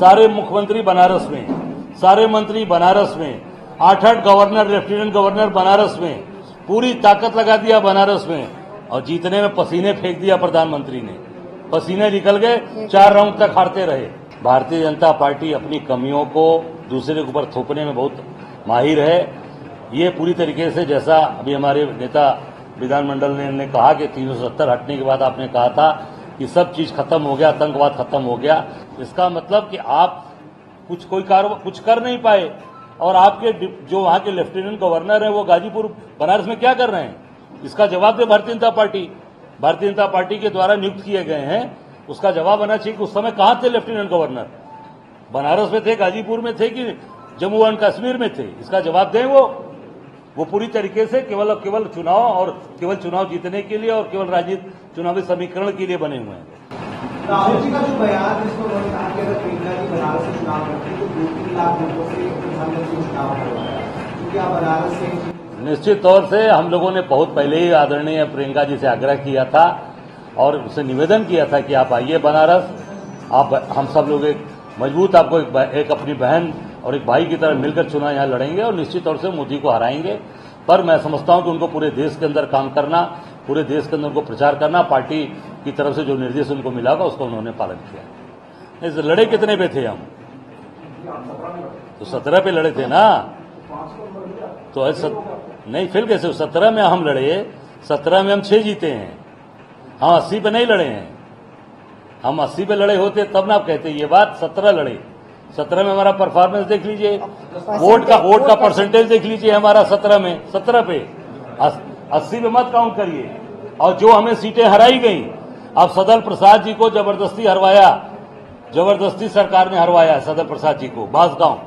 सारे मुख्यमंत्री बनारस में, सारे मंत्री बनारस में, 8 गवर्नर लेफ्टिनेंट गवर्नर बनारस में, पूरी ताकत लगा दिया बनारस में, और जीतने में पसीने फेंक दिया प्रधानमंत्री ने। पसीने निकल गए, 4 राउंड तक हारते रहे। भारतीय जनता पार्टी अपनी कमियों को दूसरे के ऊपर थोपने में बहुत माहिर है। ये पूरी तरीके से, जैसा अभी हमारे नेता विधानमंडल ने कहा कि 370 हटने के बाद आपने कहा था कि सब चीज खत्म हो गया, आतंकवाद खत्म हो गया। इसका मतलब कि आप कुछ कर नहीं पाए, और आपके जो वहां के लेफ्टिनेंट गवर्नर हैं वो गाजीपुर बनारस में क्या कर रहे हैं, इसका जवाब दे भारतीय जनता पार्टी। भारतीय जनता पार्टी के द्वारा नियुक्त किए गए हैं, उसका जवाब आना चाहिए कि उस समय कहां थे लेफ्टिनेंट गवर्नर, बनारस में थे, गाजीपुर में थे कि जम्मू एंड कश्मीर में थे, इसका जवाब दें। वो पूरी तरीके से केवल चुनाव, और केवल चुनाव जीतने के लिए, और केवल राजनीतिक चुनावी समीकरण के लिए बने हुए हैं। राहुल जी का जो बयान, जिसको उन्होंने कहा कि अगर प्रियंका जी बनारस से चुनाव करती तो 2-3 लाख वोटों से प्रधानमंत्री चुनाव करवाया, तो क्या बनारस से? निश्चित तौर से हम लोगों ने बहुत पहले ही आदरणीय प्रियंका जी से आग्रह किया था और उसे निवेदन किया था कि आप आइए बनारस, आप हम सब लोग एक मजबूत आपको एक अपनी बहन और एक भाई की तरह मिलकर चुनाव यहां लड़ेंगे और निश्चित तौर से मोदी को हराएंगे। पर मैं समझता हूं कि उनको पूरे देश के अंदर काम करना, पूरे देश के अंदर उनको प्रचार करना, पार्टी की तरफ से जो निर्देश उनको मिला होगा उसका उन्होंने पालन किया। इस लड़े कितने पे थे हम? तो 17 पे लड़े थे ना। तो नहीं, फिर कैसे 17 में हम लड़े, 17 में हम 6 जीते हैं। हम 80 पे नहीं लड़े हैं। हम 80 पे लड़े होते तब ना आप कहते ये बात। 17 लड़े, 17 में हमारा परफॉर्मेंस देख लीजिए, वोट का परसेंटेज देख लीजिए हमारा 17 पे 80 पे मत काउंट करिए। और जो हमें सीटें हराई गई, अब सदल प्रसाद जी को जबरदस्ती हरवाया, जबरदस्ती सरकार ने हरवाया सदल प्रसाद जी को। बांसगांव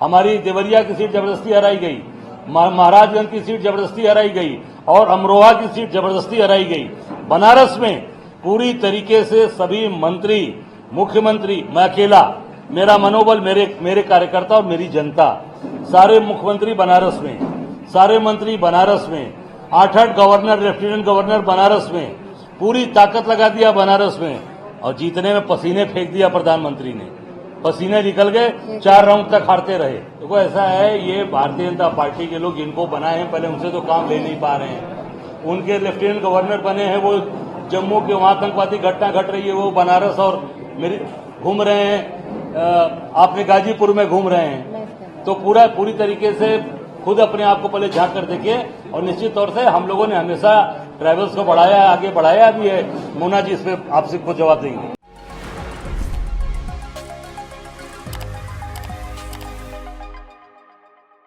हमारी देवरिया की सीट जबरदस्ती हराई गई, महाराजगंज की सीट जबरदस्ती हराई गई, और अमरोहा की सीट जबरदस्ती हराई गई। बनारस में पूरी तरीके से सभी मंत्री, मुख्यमंत्री, मैं अकेला, मेरा मनोबल, मेरे कार्यकर्ता और मेरी जनता, सारे मुख्यमंत्री बनारस में, सारे मंत्री बनारस में, 8 गवर्नर लेफ्टिनेंट गवर्नर बनारस में, पूरी ताकत लगा दिया बनारस में, और जीतने में पसीने फेंक दिया प्रधानमंत्री ने। पसीने निकल गए, 4 राउंड तक हारते रहे। देखो ऐसा है, ये भारतीय जनता पार्टी के लोग जिनको बनाए हैं, पहले उनसे तो काम ले नहीं पा रहे हैं। उनके लेफ्टिनेंट गवर्नर बने हैं, वो जम्मू के वहां आतंकवादी घटना घट रही है, वो बनारस और मेरी घूम रहे हैं, आपने गाजीपुर में घूम रहे हैं। तो पूरी तरीके से खुद अपने आप को पहले झांक कर देखिए। और निश्चित तौर से हम लोगों ने हमेशा ट्राइबल्स को बढ़ाया, आगे बढ़ाया भी है। मोना जी इस पे आपसे कुछ जवाब देंगे।